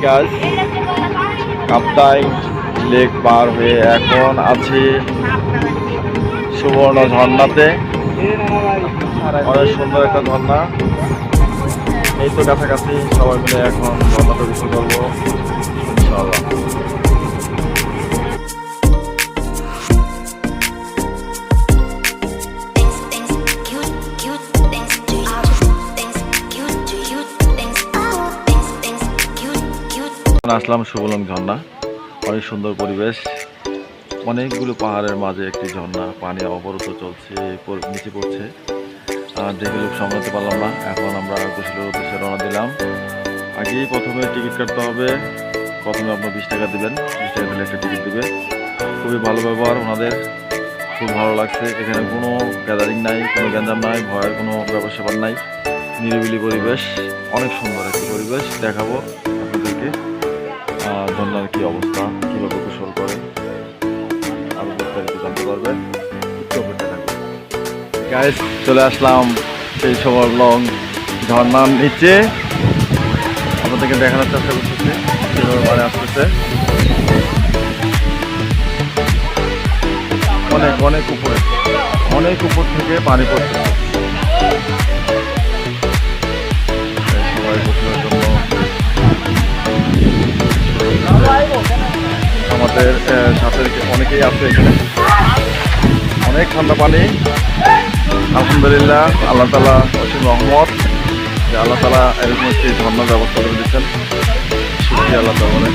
গাছ কাপ্তাই লেক পার হয়ে এখন আছি সুবর্ণ ঝর্ণাতে। অনেক সুন্দর একটা ঝর্ণা, এই তো কাছাকাছি। সবাই মিলে এখন ঝর্ণাতে গোসল করবো ইনশাআল্লাহ। আসলাম সুবলং ঝর্ণা, অনেক সুন্দর পরিবেশ, অনেকগুলো পাহাড়ের মাঝে একটি ঝর্ণা, পানি অবরত চলছে, নিচে পড়ছে। দেখে লোক সামলাতে পারলাম না, এখন আমরা গোসলের উদ্দেশ্যে রওনা দিলাম। আগেই প্রথমে টিকিট কাটতে হবে, প্রথমে আপনার 20 টাকা দেবেন, 20 টাকা দিলে একটা টিকিট দেবে। খুবই ভালো ব্যবহার ওনাদের, খুব ভালো লাগছে। এখানে কোনো গ্যাদারিং নাই, কোনো গ্যাঞ্জাম নাই, ভয়ের কোনো ব্যাপার স্যাপার নাই, নিরিবিলি পরিবেশ, অনেক সুন্দর একটি পরিবেশ। দেখাবো আপনাদেরকে ঝর্ণার কি অবস্থা, কীভাবে গোসল করে, আরও বিস্তারিত জানতে পারবেন। গাইস, চলে আসলাম সেই সুবলং ঝর্ণার নিচে, আপনাদেরকে দেখানোর চেষ্টা করতেছি কীভাবে পানি আসতেছে। অনেক অনেক উপরে, অনেক উপর থেকে পানি পড়তেছে। সবাই গোসলের জন্য আমাদের সাথে অনেকেই আছে এখানে। অনেক ঠান্ডা পানি, আলহামদুলিল্লাহ। আল্লাহ তাআলা অসীম রহমত যে আল্লাহ তাআলা এরকম একটি ঝর্ণার ব্যবস্থা করে দিচ্ছেন। শুকরিয়া আল্লাহ তাআলা।